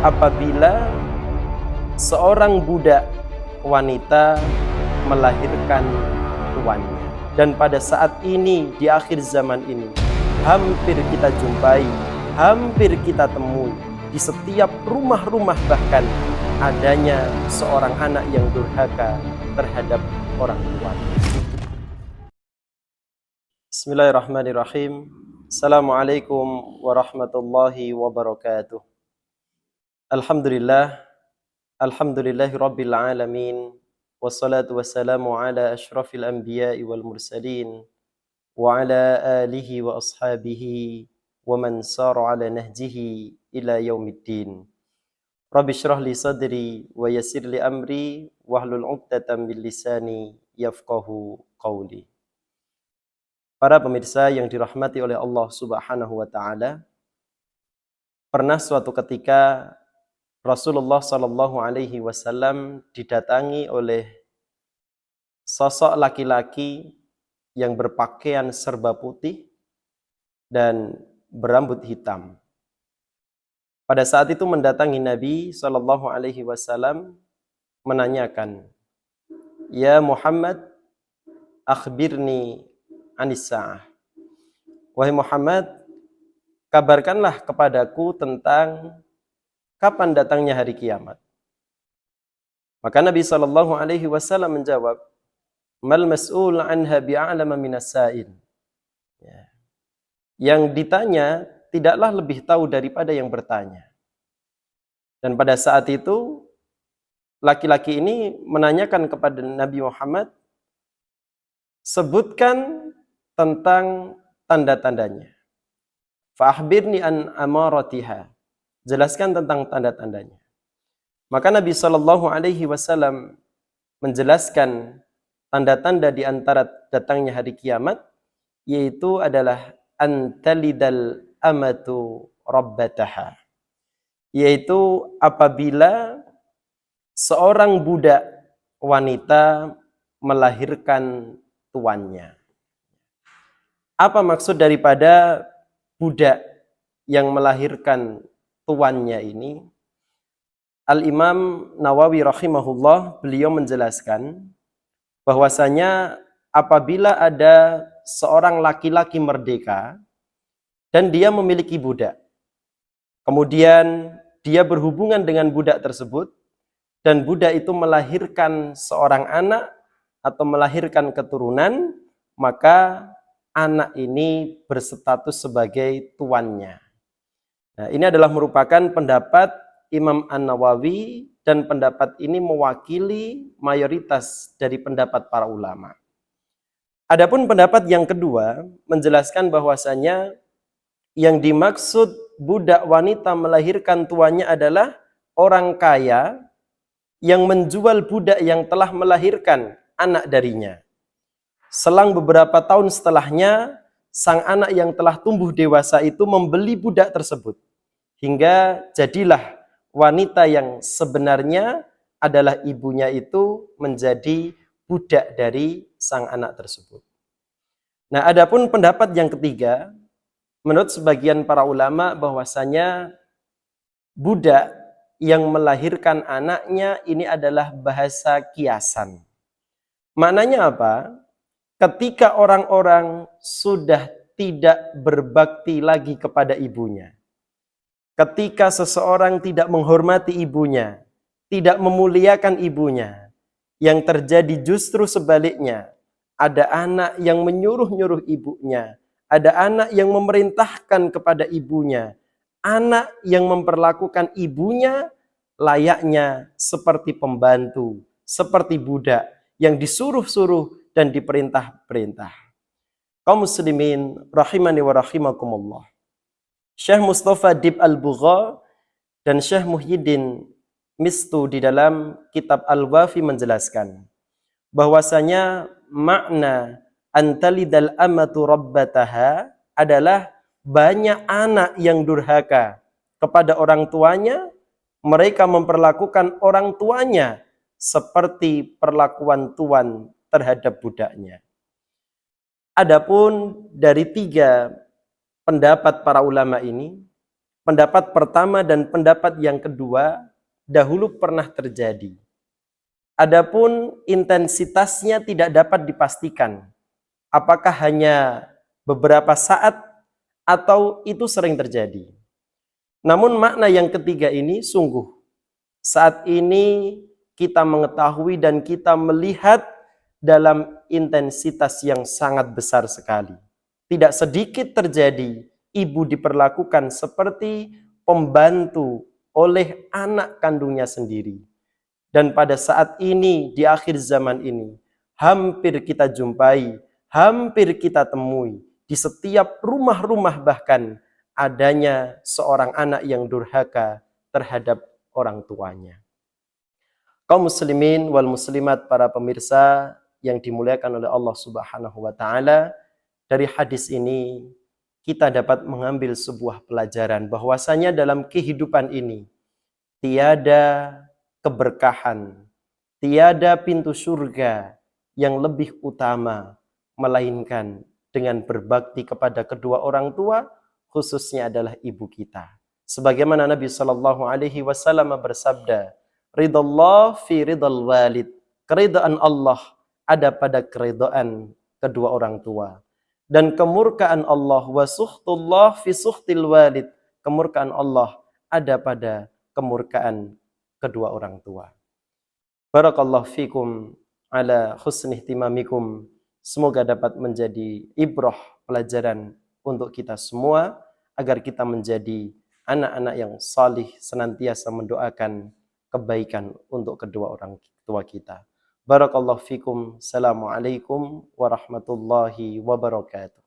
apabila seorang budak wanita melahirkan tuannya. Dan pada saat ini, di akhir zaman ini, hampir kita jumpai, hampir kita temui di setiap rumah-rumah, bahkan adanya seorang anak yang durhaka terhadap orang tuanya. Bismillahirrahmanirrahim. Assalamualaikum warahmatullahi wabarakatuh. Alhamdulillahi rabbil alamin. Wassalatu wassalamu ala ashrafil anbiya'i wal mursalin wa ala alihi wa ashabihi wa man sara ala nahjihi ila yaumiddin. Rabbi shrah li sadri wa yassir li amri wahlul 'uqdatam min lisani yafqahu qawli. Para pemirsa yang dirahmati oleh Allah Subhanahu wa taala, pernah suatu ketika Rasulullah sallallahu alaihi wasallam didatangi oleh sosok laki-laki yang berpakaian serba putih dan berambut hitam. Pada saat itu mendatangi Nabi sallallahu alaihi wasallam menanyakan, "Ya Muhammad, akhbirni anis sa'ah." Wahai Muhammad, kabarkanlah kepadaku tentang kapan datangnya hari kiamat. Maka Nabi sallallahu alaihi wasallam menjawab, "Mal mas'ul anha bi'alama minas sa'il." Ya. Yang ditanya tidaklah lebih tahu daripada yang bertanya. Dan pada saat itu laki-laki ini menanyakan kepada Nabi Muhammad, sebutkan tentang tanda-tandanya. Fa'akhbirni an amaratiha. Jelaskan tentang tanda-tandanya. Maka Nabi sallallahu alaihi wasallam menjelaskan tanda-tanda di antara datangnya hari kiamat, yaitu adalah antalidal amatu rabbataha, yaitu apabila seorang budak wanita melahirkan tuannya. Apa maksud daripada budak yang melahirkan tuannya ini? Al-Imam Nawawi rahimahullah, beliau menjelaskan bahwasanya apabila ada seorang laki-laki merdeka dan dia memiliki budak, kemudian dia berhubungan dengan budak tersebut dan budak itu melahirkan seorang anak atau melahirkan keturunan, maka anak ini berstatus sebagai tuannya. Nah, ini adalah merupakan pendapat Imam An-Nawawi dan pendapat ini mewakili mayoritas dari pendapat para ulama. Adapun pendapat yang kedua menjelaskan bahwasanya yang dimaksud budak wanita melahirkan tuannya adalah orang kaya yang menjual budak yang telah melahirkan anak darinya. Selang beberapa tahun setelahnya, sang anak yang telah tumbuh dewasa itu membeli budak tersebut. Hingga jadilah wanita yang sebenarnya adalah ibunya itu menjadi budak dari sang anak tersebut. Nah, adapun pendapat yang ketiga, menurut sebagian para ulama bahwasanya budak yang melahirkan anaknya ini adalah bahasa kiasan. Maknanya apa? Ketika orang-orang sudah tidak berbakti lagi kepada ibunya, ketika seseorang tidak menghormati ibunya, tidak memuliakan ibunya, yang terjadi justru sebaliknya. Ada anak yang menyuruh-nyuruh ibunya, ada anak yang memerintahkan kepada ibunya, anak yang memperlakukan ibunya layaknya seperti pembantu, seperti budak yang disuruh-suruh dan diperintah-perintah. Kaum muslimin rahimani wa rahimakumullah. Syekh Mustafa Dib Al-Bugha dan Syekh Muhyiddin Mistu di dalam kitab Al-Wafi menjelaskan bahwasanya makna antalidal amatu rabbataha adalah banyak anak yang durhaka kepada orang tuanya, mereka memperlakukan orang tuanya seperti perlakuan tuan terhadap budaknya. Adapun dari tiga pendapat para ulama ini, pendapat pertama dan pendapat yang kedua dahulu pernah terjadi. Adapun intensitasnya tidak dapat dipastikan. Apakah hanya beberapa saat atau itu sering terjadi. Namun makna yang ketiga ini sungguh saat ini kita mengetahui dan kita melihat dalam intensitas yang sangat besar sekali. Tidak sedikit terjadi ibu diperlakukan seperti pembantu oleh anak kandungnya sendiri. Dan pada saat ini, di akhir zaman ini, hampir kita jumpai, hampir kita temui, di setiap rumah-rumah bahkan adanya seorang anak yang durhaka terhadap orang tuanya. Kaum muslimin wal muslimat, para pemirsa yang dimuliakan oleh Allah Subhanahu wa taala, dari hadis ini kita dapat mengambil sebuah pelajaran bahwasanya dalam kehidupan ini tiada keberkahan, tiada pintu surga yang lebih utama melainkan dengan berbakti kepada kedua orang tua, khususnya adalah ibu kita. Sebagaimana Nabi sallallahu alaihi wasallam bersabda, ridallah fi ridal walid. Keridaan Allah ada pada keridaan kedua orang tua. Dan kemurkaan Allah wa suhtullah fi suhtil walid. Kemurkaan Allah ada pada kemurkaan kedua orang tua. Barakallahu fikum ala husni ihtimamikum. Semoga dapat menjadi ibrah, pelajaran untuk kita semua agar kita menjadi anak-anak yang salih, senantiasa mendoakan kebaikan untuk kedua orang tua kita. Barakallahu fikum. Assalamualaikum warahmatullahi wabarakatuh.